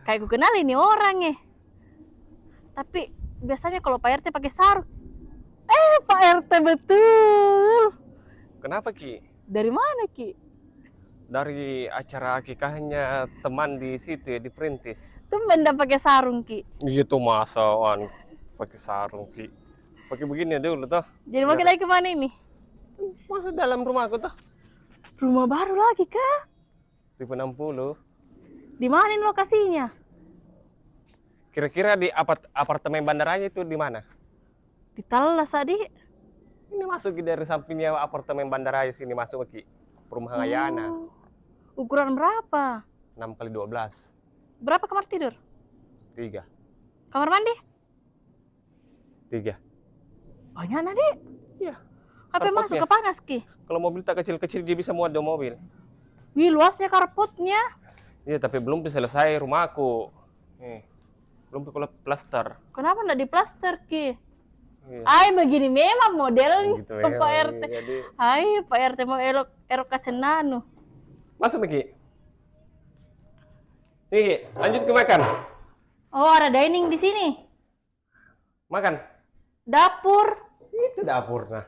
Kayak gue kenal ini orang Tapi biasanya kalau Pak RT pakai sarung. Pak RT betul. Kenapa Ki? Dari mana Ki? Dari acara akikahnya teman di situ ya, di Perintis. Tumben dah pakai sarung Ki. Gitu masaan pakai sarung Ki. Pakai begini dulu toh. Jadi mau lagi kemana ini? Masuk dalam rumah aku toh. Rumah baru lagi kah? Tipe 60. Di mana ini lokasinya? Kira-kira di apartemen bandaranya itu di mana? Di Talas adik. Ini masuk dari sampingnya apartemen bandaranya sini masuk Ki. Perumahan Ayana. Ukuran berapa? 6 kali 12. Berapa kamar tidur? 3. Kamar mandi? 3. Banyak adik. Iya. Apa masuk ke panas Ki? Kalau mobil tak kecil-kecil dia bisa muat 2 mobil. Wih luasnya carportnya. Iya tapi belum selesai rumahku. Belum plaster. Kenapa nggak diplaster Ki? Iya. Ay begini memang modelnya Gitu, Pak RT. Jadi... Ay Pak RT mau erok kasenanu. Masuk Miki. Nih, lanjut ke makan. Oh ada dining di sini. Makan. Dapur. Itu dapur nah.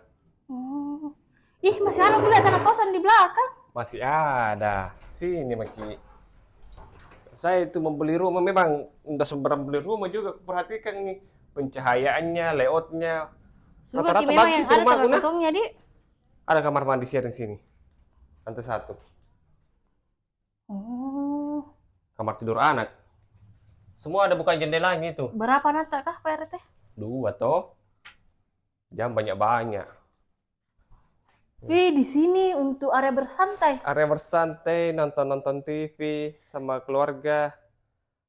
Oh. Ih masih ada gue lihat anak kosan di belakang. Masih ada. Sini Miki. Saya itu membeli rumah memang udah seberang beli rumah juga perhatikan nih pencahayaannya, layoutnya. Rata-rata bagus itu rumahku nah. Kosongnya, Di. Ada kamar mandi sharing sini. Lantai 1. Oh. Kamar tidur anak. Semua ada buka jendelanya itu. Berapa nata kah Pak RT? 2 toh. Jam banyak-banyak. Wih, di sini untuk area bersantai. Area bersantai, nonton-nonton TV sama keluarga.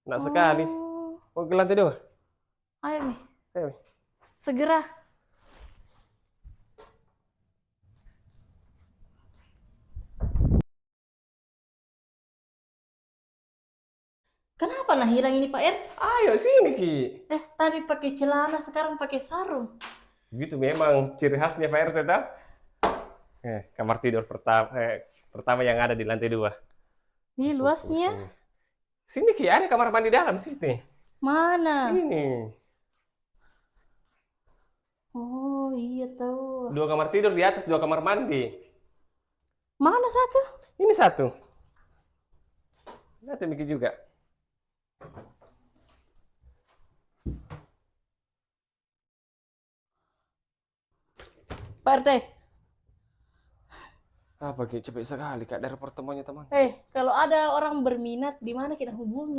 Enak sekali. Mau ke lantai 2? Ayo, Mi. Ayo. Segera. Kenapa nah hilang ini Pak RT? Ayo sini Ki. Tadi pakai celana, sekarang pakai sarung. Gitu memang ciri khasnya Pak RT tau? Kamar tidur pertama yang ada di lantai 2. Ini luasnya. Sini Ki, ada kamar mandi dalam sini. Mana? Ini. Oh iya tahu. 2 kamar tidur di atas, 2 kamar mandi. Mana satu? Ini 1. Lihat Miki juga. Pak RT. Apa Ki, cepet sekali Kak dari pertemuannya teman. Kalau ada orang berminat di mana kita hubungi?